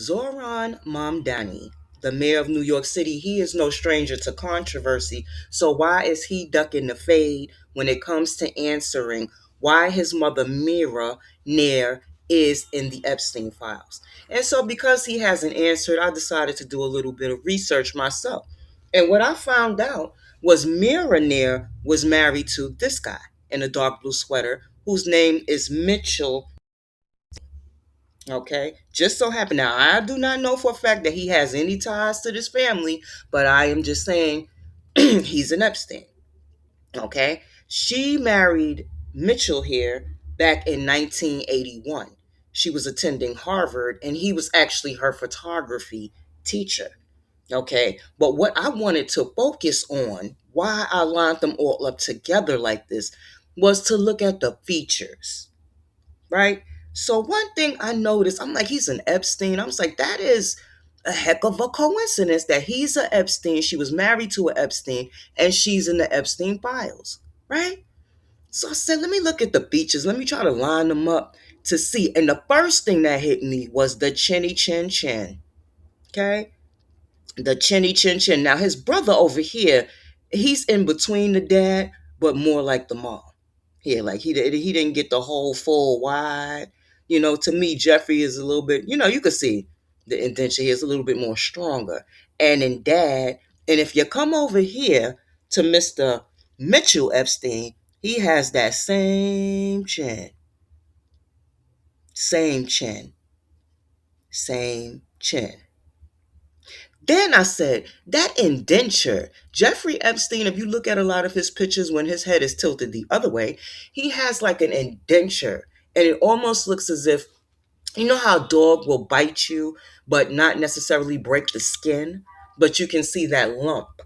Zoran Mamdani, the mayor of New York City, he is no stranger to controversy. So why is he ducking the fade when it comes to answering why his mother Mira Nair is in the Epstein files? And so because he hasn't answered, I decided to do a little bit of research myself. And what I found out was Mira Nair was married to this guy in a dark blue sweater whose name is Mitchell. Okay. Just so happened. Now, I do not know for a fact that he has any ties to this family, but I am just saying he's an Epstein. Okay. She married Mitchell here back in 1981. She was attending Harvard, and he was actually her photography teacher. Okay. But what I wanted to focus on, why I lined them all up together like this, was to look at the features, right? So one thing I noticed, I'm like, he's an Epstein. I was like, that is a heck of a coincidence that he's a Epstein. She was married to an Epstein, and she's in the Epstein files, right? So I said, let me look at the features. Let me try to line them up to see. And the first thing that hit me was the chinny chin chin. Okay, the chinny chin chin. Now his brother over here, he's in between the dad, but more like the mom. Yeah, like he didn't get the whole full wide. To me, Jeffrey is a little bit. You could see the indenture here is a little bit more stronger. And in dad, and if you come over here to Mr. Mitchell Epstein, he has that same chin, same chin. Then I said, that indenture, Jeffrey Epstein, if you look at a lot of his pictures when his head is tilted the other way, he has like an indenture. And it almost looks as if, you know how a dog will bite you, but not necessarily break the skin, but you can see that lump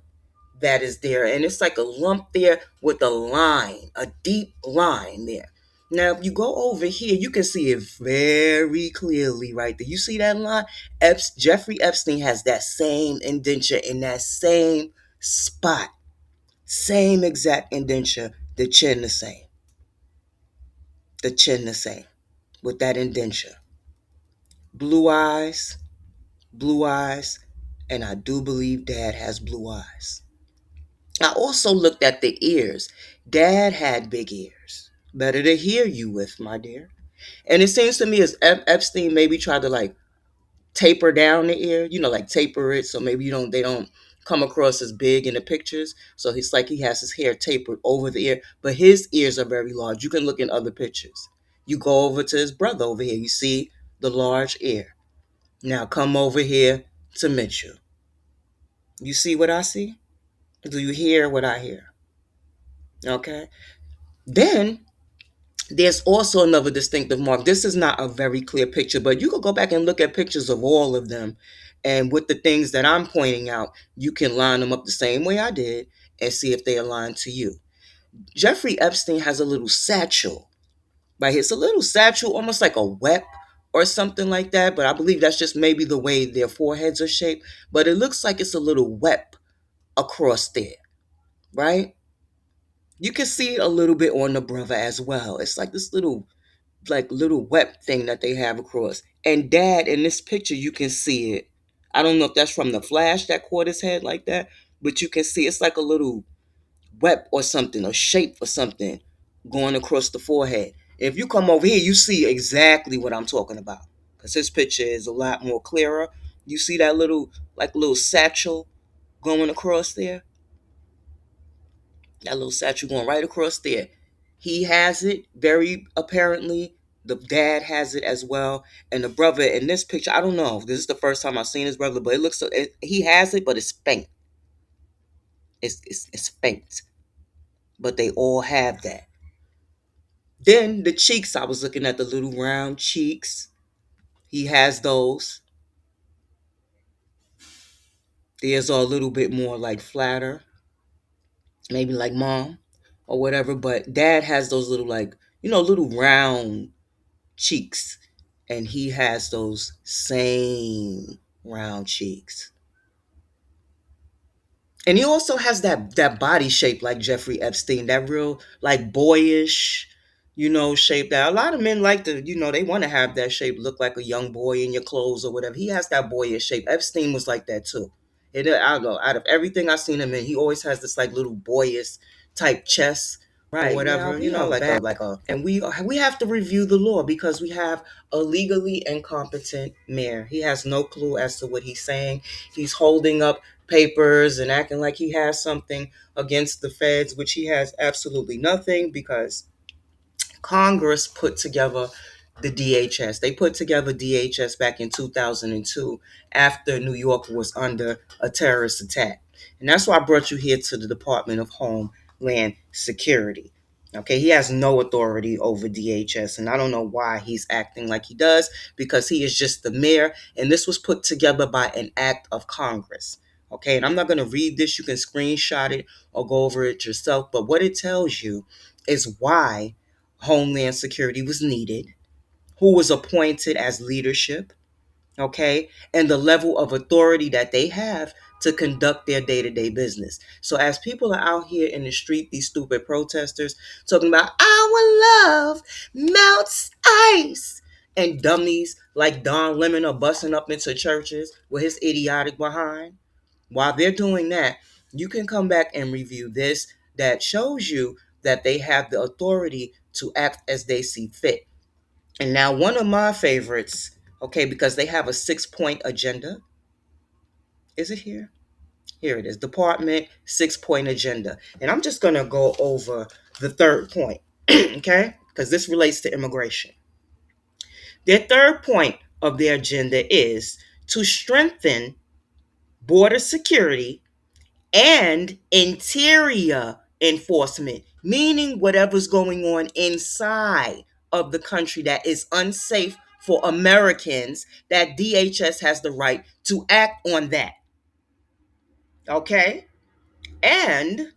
that is there. And it's like a lump there with a line, a deep line there. Now, if you go over here, you can see it very clearly right there. You see that line? Jeffrey Epstein has that same indenture in that same spot. Same exact indenture. The chin the same. The chin the same with that indenture. Blue eyes, blue eyes, and I do believe Dad has blue eyes. I also looked at the ears. Dad had big ears. Better to hear you with, my dear. And it seems to me as Epstein maybe tried to like taper down the ear, like taper it so maybe they don't come across as big in the pictures. So it's like he has his hair tapered over the ear, but his ears are very large. You can look in other pictures. You go over to his brother over here, you see the large ear. Now come over here to Mitchell. You see what I see? Do you hear what I hear? Okay. Then there's also another distinctive mark. This is not a very clear picture, but you could go back and look at pictures of all of them. And with the things that I'm pointing out, you can line them up the same way I did and see if they align to you. Jeffrey Epstein has a little satchel, right? It's a little satchel, almost like a wep or something like that. But I believe that's just maybe the way their foreheads are shaped. But it looks like it's a little wep across there, right? You can see it a little bit on the brother as well. It's like this little web thing that they have across. And Dad, in this picture, you can see it. I don't know if that's from the flash that caught his head like that, but you can see it's like a little web or something, a shape or something going across the forehead. If you come over here, you see exactly what I'm talking about. Because his picture is a lot more clearer. You see that little satchel going across there? That little statue going right across there. He has it very apparently. The dad has it as well, and the brother in this picture. I don't know. This is the first time I've seen his brother, but it looks. He has it, but it's faint. It's faint, but they all have that. Then the cheeks. I was looking at the little round cheeks. He has those. Theirs are a little bit more like flatter, maybe like mom or whatever. But dad has those little little round cheeks, and he has those same round cheeks. And he also has that body shape like Jeffrey Epstein, that real like boyish, shape that a lot of men like to, they want to have that shape, look like a young boy in your clothes or whatever. He has that boyish shape. Epstein was like that too. I don't know. Out of everything I've seen him in, he always has this like little boyish type chest or Right whatever. now, we are Like back. and we have to review the law because we have a legally incompetent mayor. He has no clue as to what he's saying. He's holding up papers and acting like he has something against the feds, which he has absolutely nothing because Congress put together the DHS. They put together DHS back in 2002 after New York was under a terrorist attack. And that's why I brought you here to the Department of Homeland Security. Okay, he has no authority over DHS, and I don't know why he's acting like he does because he is just the mayor, and this was put together by an act of Congress. Okay, and I'm not going to read this, you can screenshot it or go over it yourself, but what it tells you is why Homeland Security was needed, who was appointed as leadership, okay, and the level of authority that they have to conduct their day to day business. So, as people are out here in the street, these stupid protesters talking about our love melts ice, and dummies like Don Lemon are busting up into churches with his idiotic behind, while they're doing that, you can come back and review this that shows you that they have the authority to act as they see fit. And now, one of my favorites, okay, because they have a 6 point agenda. Is it here? Here it is. Department 6 point agenda. And I'm just going to go over the third point, okay, because this relates to immigration. Their third point of their agenda is to strengthen border security and interior enforcement, meaning whatever's going on inside of the country that is unsafe for Americans, that DHS has the right to act on that. Okay? And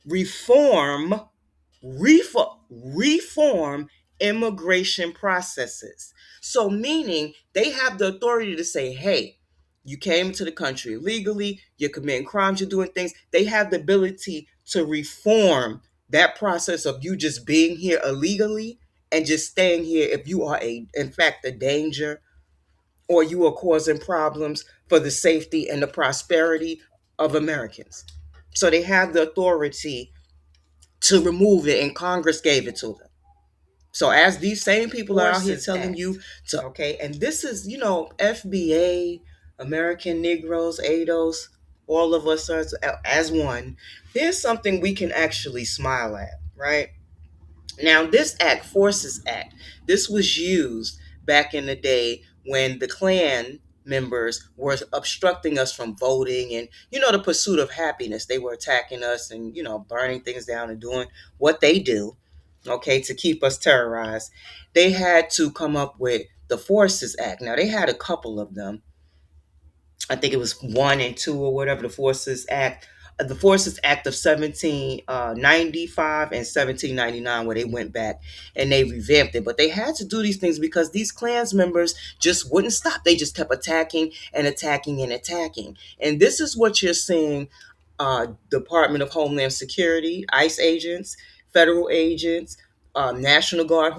reform reform immigration processes. So, meaning they have the authority to say, hey, you came to the country illegally, you're committing crimes, you're doing things. They have the ability to reform that process of you just being here illegally and just staying here if you are in fact a danger or you are causing problems for the safety and the prosperity of Americans. So they have the authority to remove it, and Congress gave it to them. So as these same people are out here telling you to, okay, and this is, FBA, American Negroes, ADOS, all of us are as one. There's something we can actually smile at, right? Now, this act, Forces Act, this was used back in the day when the Klan members were obstructing us from voting and, the pursuit of happiness. They were attacking us and, burning things down and doing what they do, okay, to keep us terrorized. They had to come up with the Forces Act. Now, they had a couple of them. I think it was one and two or whatever, the Forces Act of 1795 and 1799, where they went back and they revamped it. But they had to do these things because these Klans members just wouldn't stop. They just kept attacking and attacking and attacking. And this is what you're seeing Department of Homeland Security, ICE agents, federal agents, National Guard,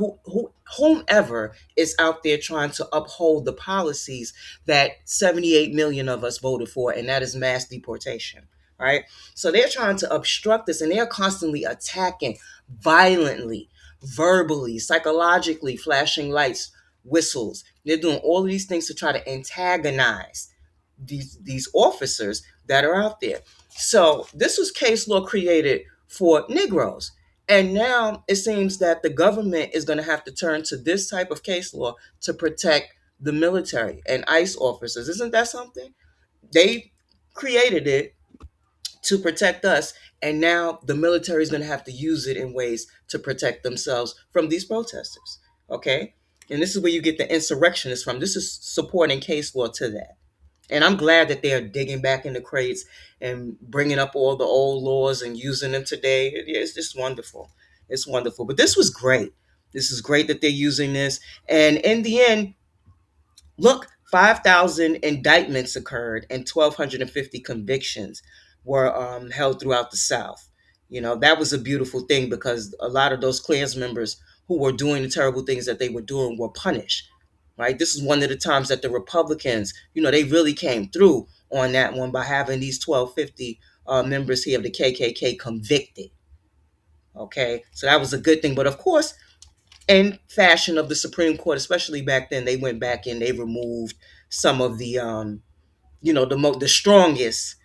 whomever is out there trying to uphold the policies that 78 million of us voted for, and that is mass deportation. Right? So they're trying to obstruct this, and they're constantly attacking violently, verbally, psychologically, flashing lights, whistles. They're doing all of these things to try to antagonize these officers that are out there. So this was case law created for Negroes. And now it seems that the government is going to have to turn to this type of case law to protect the military and ICE officers. Isn't that something? They created it to protect us, and now the military is going to have to use it in ways to protect themselves from these protesters. Okay? And this is where you get the insurrectionists from. This is supporting case law to that. And I'm glad that they're digging back in the crates and bringing up all the old laws and using them today. It's just wonderful. It's wonderful. But this was great. This is great that they're using this. And in the end, look, 5,000 indictments occurred and 1,250 convictions were held throughout the South. That was a beautiful thing because a lot of those Klans members who were doing the terrible things that they were doing were punished. Right? This is one of the times that the Republicans, they really came through on that one by having these 1250 members here of the KKK convicted. Okay, so that was a good thing. But of course, in fashion of the Supreme Court, especially back then, they went back and they removed some of the, the strongest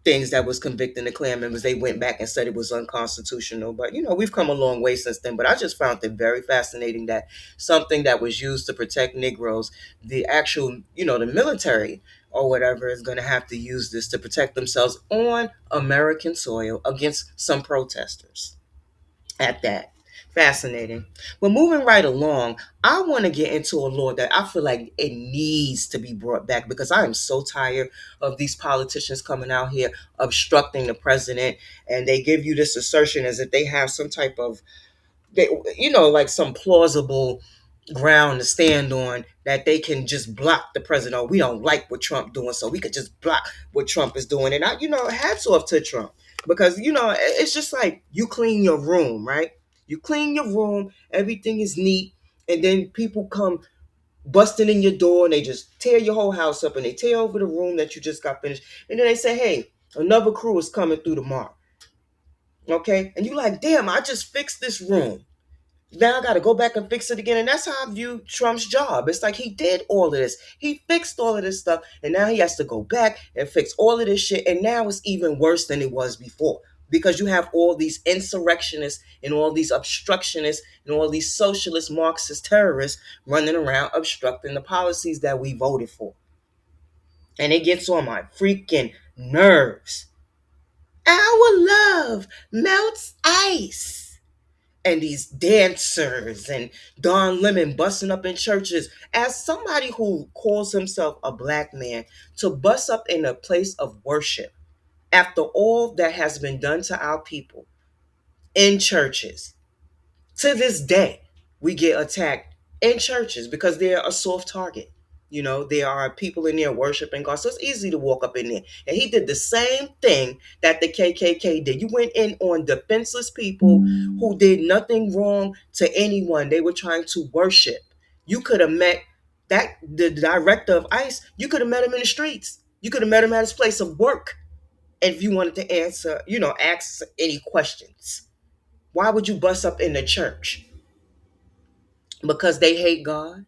things that was convicting the Klan members. They went back and said it was unconstitutional. But we've come a long way since then. But I just found it very fascinating that something that was used to protect Negroes, the actual, the military or whatever is going to have to use this to protect themselves on American soil against some protesters at that. Fascinating. But moving right along, I want to get into a law that I feel like it needs to be brought back because I am so tired of these politicians coming out here obstructing the president, and they give you this assertion as if they have some type of, like some plausible ground to stand on that they can just block the president. Oh, we don't like what Trump doing, so we could just block what Trump is doing. And hats off to Trump because it's just like you clean your room, right? You clean your room, everything is neat, and then people come busting in your door and they just tear your whole house up and they tear over the room that you just got finished, and then they say, "Hey, another crew is coming through tomorrow." Okay, and you like, damn, I just fixed this room. Now I got to go back and fix it again. And that's how I view Trump's job. It's like he did all of this. He fixed all of this stuff. And now he has to go back and fix all of this shit. And now it's even worse than it was before. Because you have all these insurrectionists and all these obstructionists and all these socialist Marxist terrorists running around obstructing the policies that we voted for. And it gets on my freaking nerves. Our love melts ice. And these dancers and Don Lemon busting up in churches. As somebody who calls himself a black man, to bust up in a place of worship after all that has been done to our people in churches, to this day, we get attacked in churches because they're a soft target. There are people in there worshiping God. So it's easy to walk up in there. And he did the same thing that the KKK did. You went in on defenseless people who did nothing wrong to anyone. They were trying to worship. You could have met the director of ICE. You could have met him in the streets. You could have met him at his place of work. And if you wanted to answer, ask any questions. Why would you bust up in the church? Because they hate God?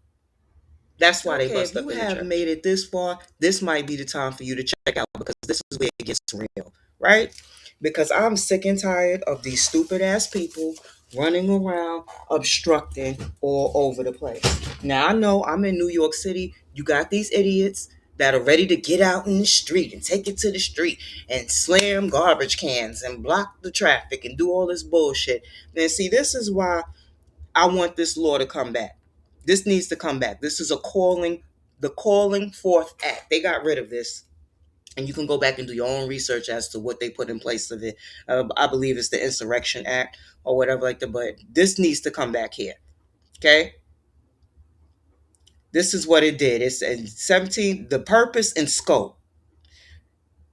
That's why they bust up in the church. If you have made it this far, this might be the time for you to check out because this is where it gets real, right? Because I'm sick and tired of these stupid ass people running around obstructing all over the place. Now I know I'm in New York City. You got these idiots that are ready to get out in the street and take it to the street and slam garbage cans and block the traffic and do all this bullshit. And see, this is why I want this law to come back. This needs to come back. This is the calling forth act. They got rid of this. And you can go back and do your own research as to what they put in place of it. I believe it's the Insurrection Act or whatever like that. But this needs to come back here. Okay? This is what it did. It's in 17, the purpose and scope.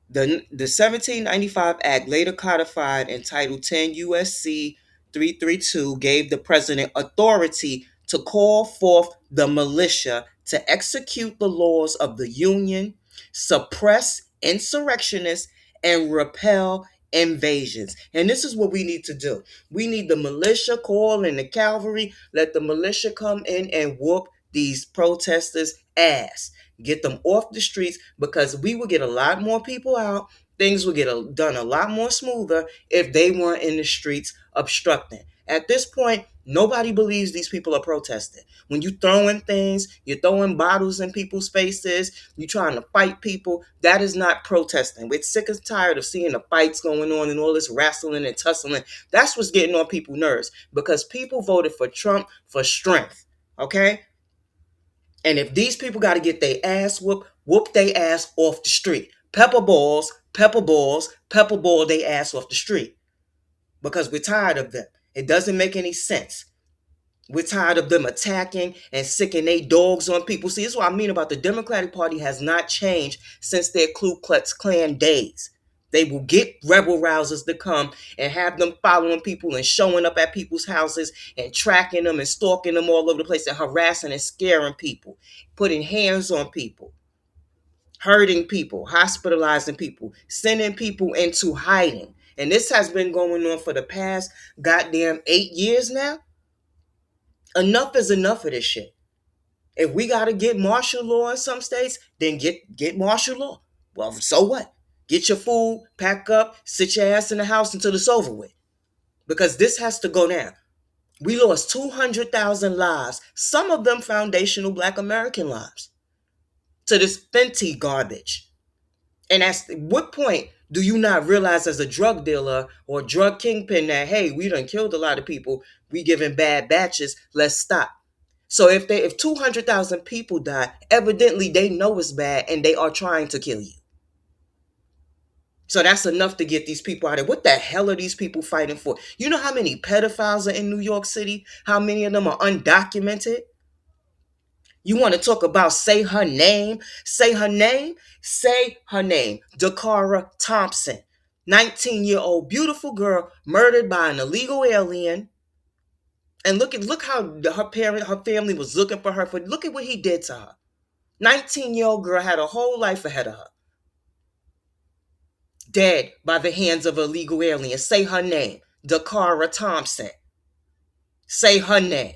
The 1795 Act, later codified in Title 10 USC 332, gave the president authority to call forth the militia to execute the laws of the Union, suppress insurrectionists, and repel invasions. And this is what we need to do. We need the militia call and the cavalry. Let the militia come in and whoop these protesters' ass. Get them off the streets because we will get a lot more people out. Things will get done a lot more smoother if they weren't in the streets obstructing. At this point, nobody believes these people are protesting. When you throwing things, you're throwing bottles in people's faces, you're trying to fight people, that is not protesting. We're sick and tired of seeing the fights going on and all this wrestling and tussling. That's what's getting on people's nerves because people voted for Trump for strength, okay? And if these people got to get their ass whooped, whoop their ass off the street. Pepper balls, pepper balls, pepper ball their ass off the street. Because we're tired of them. It doesn't make any sense. We're tired of them attacking and sicking their dogs on people. See, this is what I mean about the Democratic Party has not changed since their Ku Klux Klan days. They will get rebel rousers to come and have them following people and showing up at people's houses and tracking them and stalking them all over the place and harassing and scaring people, putting hands on people, hurting people, hospitalizing people, sending people into hiding. And this has been going on for the past goddamn 8 years now. Enough is enough of this shit. If we gotta get martial law in some states, then get martial law. Well, so what? Get your food, pack up, sit your ass in the house until it's over with. Because this has to go down. We lost 200,000 lives, some of them foundational Black American lives, to this Fenty garbage. And at what point do you not realize as a drug dealer or drug kingpin that, hey, we done killed a lot of people, we giving bad batches, let's stop. So if 200,000 people die, evidently they know it's bad and they are trying to kill you. So that's enough to get these people out of. What the hell are these people fighting for? You know how many pedophiles are in New York City? How many of them are undocumented? You want to talk about say her name? Say her name? Say her name. Dakara Thompson. 19-year-old beautiful girl murdered by an illegal alien. And look how her family was looking for her. Look at what he did to her. 19-year-old girl had a whole life ahead of her. Dead by the hands of illegal aliens. Say her name. Dakara Thompson. Say her name.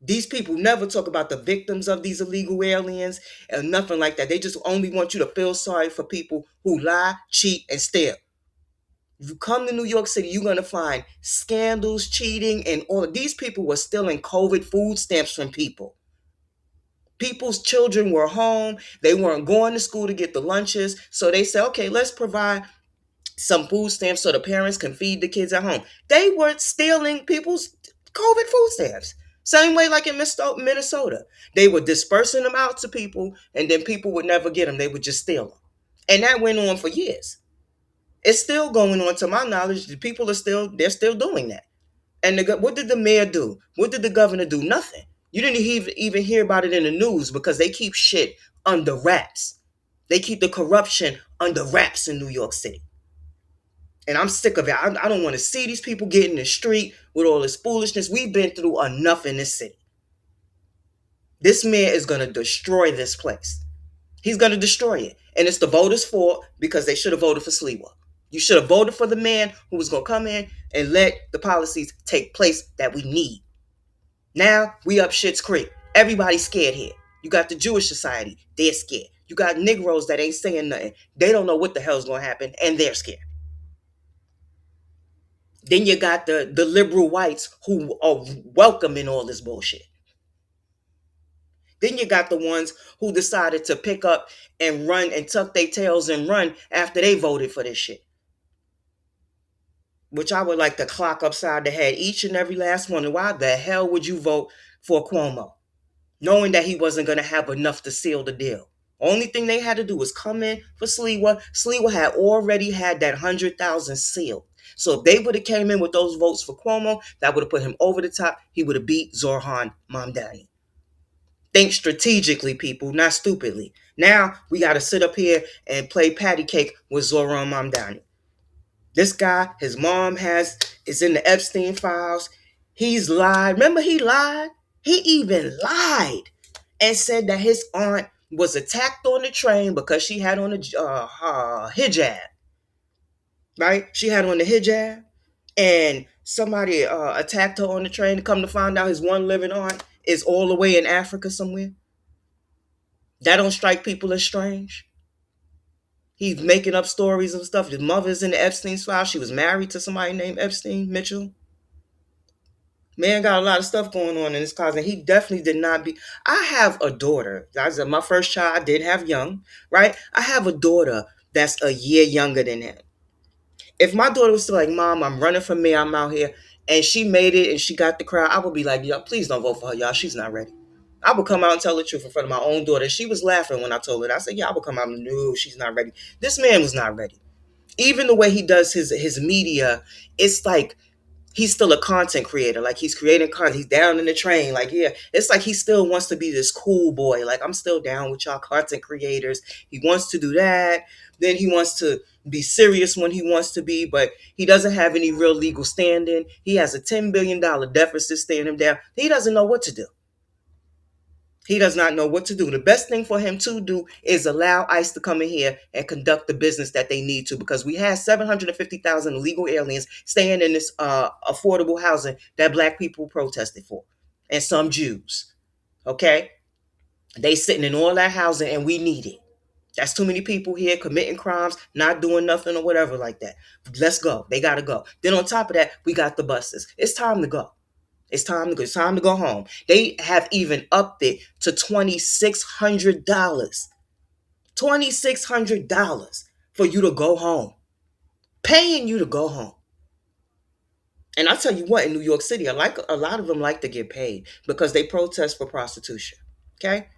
These people never talk about the victims of these illegal aliens and nothing like that. They just only want you to feel sorry for people who lie, cheat, and steal. If you come to New York City, you're going to find scandals, cheating, and all of these people were stealing COVID food stamps from people. People's children were home. They weren't going to school to get the lunches. So they said, okay, let's provide some food stamps so the parents can feed the kids at home. They were stealing people's COVID food stamps. Same way like in Minnesota. They were dispersing them out to people and then people would never get them. They would just steal them. And that went on for years. It's still going on to my knowledge. The people they're still doing that. And what did the mayor do? What did the governor do? Nothing. You didn't even hear about it in the news because they keep shit under wraps. They keep the corruption under wraps in New York City. And I'm sick of it. I don't want to see these people get in the street with all this foolishness. We've been through enough in this city. This man is going to destroy this place. He's going to destroy it. And it's the voters' fault because they should have voted for Sliwa. You should have voted for the man who was going to come in and let the policies take place that we need. Now we up shit's creek. Everybody's scared here. You got the Jewish society. They're scared. You got Negroes that ain't saying nothing. They don't know what the hell's going to happen and they're scared. Then you got the liberal whites who are welcoming all this bullshit. Then you got the ones who decided to pick up and run and tuck their tails and run after they voted for this shit. Which I would like to clock upside the head, each and every last one. And why the hell would you vote for Cuomo? Knowing that he wasn't going to have enough to seal the deal. Only thing they had to do was come in for Sliwa. Sliwa had already had that 100,000 sealed. So if they would have came in with those votes for Cuomo, that would have put him over the top. He would have beat Zoran Mamdani. Think strategically, people, not stupidly. Now we got to sit up here and play patty cake with Zoran Mamdani. This guy, his mom is in the Epstein files. He's lied. Remember he lied? He even lied and said that his aunt was attacked on the train because she had on a hijab. Right? She had on the hijab and somebody attacked her on the train. Come to find out his one living aunt is all the way in Africa somewhere. That don't strike people as strange. He's making up stories and stuff. His mother's in the Epstein's file. She was married to somebody named Epstein, Mitchell. Man got a lot of stuff going on in his closet. He definitely did not be. I have a daughter. I said my first child I did have young, right? I have a daughter that's a year younger than him. If my daughter was still like, Mom, I'm running for mayor, I'm out here, and she made it and she got the crowd, I would be like, y'all, please don't vote for her, y'all. She's not ready. I would come out and tell the truth in front of my own daughter. She was laughing when I told her. I said, yeah, I would come out and no, she's not ready. This man was not ready. Even the way he does his media, it's like he's still a content creator. Like, he's creating content. He's down in the train. Like, yeah, it's like he still wants to be this cool boy. Like, I'm still down with y'all content creators. He wants to do that. Then he wants to be serious when he wants to be, but he doesn't have any real legal standing. He has a $10 billion deficit staring him down. He doesn't know what to do. He does not know what to do. The best thing for him to do is allow ICE to come in here and conduct the business that they need to, because we have 750,000 illegal aliens staying in this affordable housing that black people protested for, and some Jews. Okay? They sitting in all that housing and we need it. That's too many people here committing crimes, not doing nothing or whatever like that. Let's go. They got to go. Then on top of that, we got the buses. It's time to go. It's time to go. It's time to go home. They have even upped it to $2,600. $2,600 for you to go home. Paying you to go home. And I tell you what, in New York City, a lot of them like to get paid because they protest for prostitution. Okay?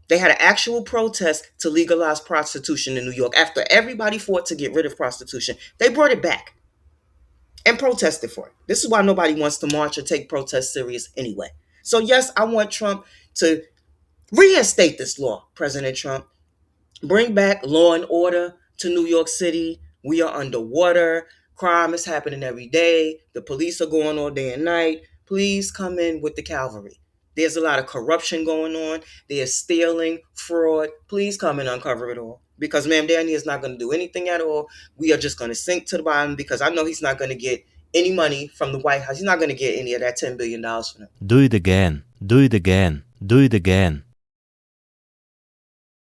They had an actual protest to legalize prostitution in New York. After everybody fought to get rid of prostitution, they brought it back and protested for it. This is why nobody wants to march or take protests serious anyway. So yes, I want Trump to reinstate this law, President Trump. Bring back law and order to New York City. We are underwater. Crime is happening every day. The police are going all day and night. Please come in with the cavalry. There's a lot of corruption going on. There's stealing, fraud. Please come and uncover it all. Because Mamdani is not going to do anything at all. We are just going to sink to the bottom, because I know he's not going to get any money from the White House. He's not going to get any of that $10 billion from them. Do it again. Do it again. Do it again.